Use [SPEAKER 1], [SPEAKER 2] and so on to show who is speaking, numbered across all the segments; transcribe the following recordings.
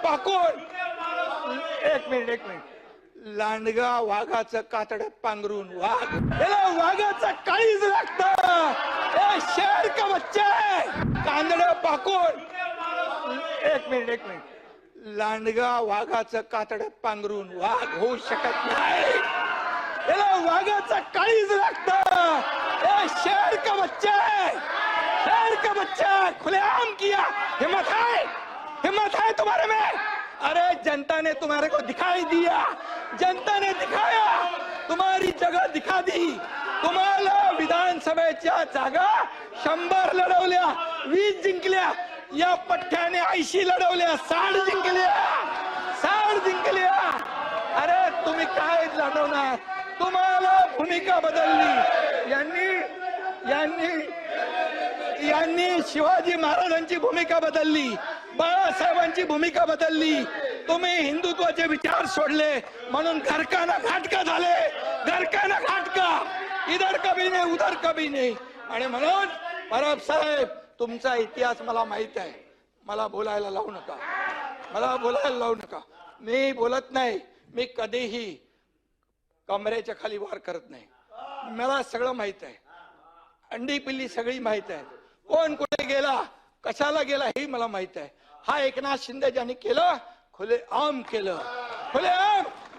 [SPEAKER 1] पाकोड एक मिनिट लांडगा वाघाचं कातड्यात पांघरून वाघ याला वाघाचं काळीज लागतं. शेर का बच्चा है कांदड पाकोड एक मिनिट लांडगा वाघाचं कातड्यात पांघरून वाघ होऊ शकत नाही. याला वाघाचं काळीज लागतं. शेर का बच्चा है खुलेआम किया. हिम्मत है तुम्हारे में. अरे जनता ने तुम्हारे को दिखाई दिया. जनता ने दिखाया तुम्हारी जगह दिखा दी. तुम्हाला विधानसभेच्या जागा 100 लढवल्या, 20 जिंकल्या. या पठ्ठ्याने 80 लढवल्या, 60 जिंकल्या. अरे तुम्ही काय लढवणार. तुम्हाला भूमिका बदलली. यांनी शिवाजी महाराजांची भूमिका बदलली, बाळासाहेबांची भूमिका बदलली. तुम्ही हिंदुत्वाचे विचार सोडले म्हणून घरकाना घाटका झाले. घरकाना घाटका, इधर कभी नाही उधर कभी नाही. आणि म्हणून परब साहेब तुमचा इतिहास मला माहित आहे. मला बोलायला लावू नका. मी बोलत नाही. मी कधीही कमरेच्या खाली वार करत नाही. मला सगळं माहित आहे. अंडी पिल्ली सगळी माहित आहे. कोण कुठे गेला, कशाला गेला हे मला माहित आहे. हा एकनाथ शिंदे ज्यांनी केलं खुलेआम केलं.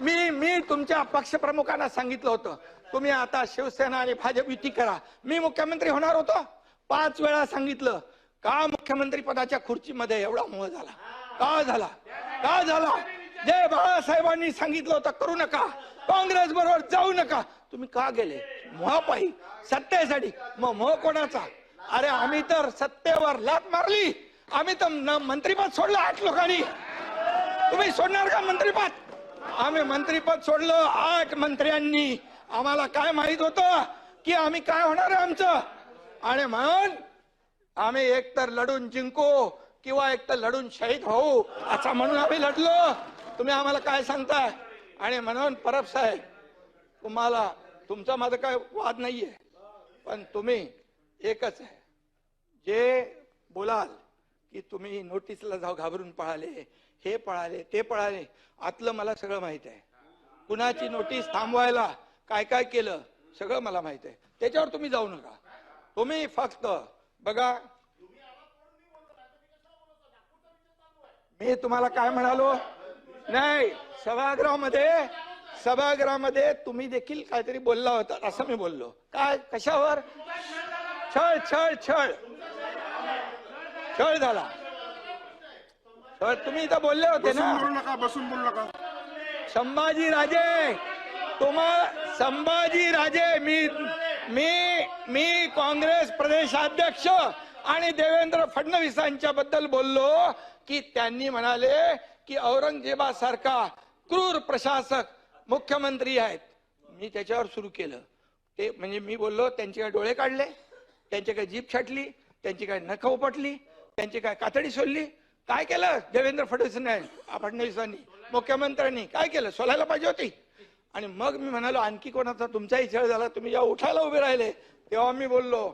[SPEAKER 1] मी तुमच्या पक्षप्रमुखांना सांगितलं होतं तुम्ही आता शिवसेना आणि भाजप युती करा. मी मुख्यमंत्री होणार होतो. 5 वेळा सांगितलं. का मुख्यमंत्री पदाच्या खुर्चीमध्ये एवढा मोह झाला? का झाला? जे बाळासाहेबांनी सांगितलं होतं करू नका, काँग्रेस बरोबर जाऊ नका, तुम्ही का गेले? मोहापायी, सत्तेसाठी. मग मोह कोणाचा? अरे आम्ही तर सत्तेवर लात मारली. आम्ही तर मंत्रीपद सोडलं 8 लोकांनी. तुम्ही सोडणार का मंत्रीपद? आम्ही मंत्रीपद सोडलं 8 मंत्र्यांनी. आम्हाला काय माहित होतं की आम्ही काय होणार आहे आमचं. आणि म्हणून आम्ही एकतर लढून जिंकू किंवा एकतर लढून शहीद होऊ असं म्हणून आम्ही लढलो. तुम्ही आम्हाला काय सांगताय? आणि म्हणून परब साहेब तुम्हाला तुमचा माझा काय वाद नाहीये, पण तुम्ही एकच आहे. जे बोलाल की तुम्ही नोटीसला जाऊ घाबरून पळाले, हे पळाले, ते पळाले, आतलं मला सगळं माहित आहे. कुणाची नोटीस थांबवायला काय काय केलं सगळं मला माहित आहे. त्याच्यावर तुम्ही जाऊ नका. तुम्ही फक्त बघा. मी तुम्हाला काय म्हणालो नाही, सभागृहामध्ये तुम्ही देखील काहीतरी बोलला होता असं मी बोललो. काय कशावर? छळ झाला. तर तुम्ही इथं बोलले होते ना,
[SPEAKER 2] बसून बोलू नका.
[SPEAKER 1] संभाजी राजे मी काँग्रेस प्रदेशाध्यक्ष आणि देवेंद्र फडणवीसांच्या बद्दल बोललो की त्यांनी म्हणाले की औरंगजेबासारखा क्रूर प्रशासक मुख्यमंत्री आहेत. मी त्याच्यावर सुरू केलं ते म्हणजे मी बोललो त्यांचे काय डोळे काढले, त्यांची काय जीभ छाटली, त्यांची काय नख उपटली, त्यांची काय कातडी सोडली. काय केलं देवेंद्र फडणवीसांनी मुख्यमंत्र्यांनी काय केलं? सोलायला पाहिजे होती. आणि मग मी म्हणालो आणखी कोणाचा तुमचाही छळ झाला, तुम्ही जेव्हा उठायला उभे राहिले तेव्हा मी बोललो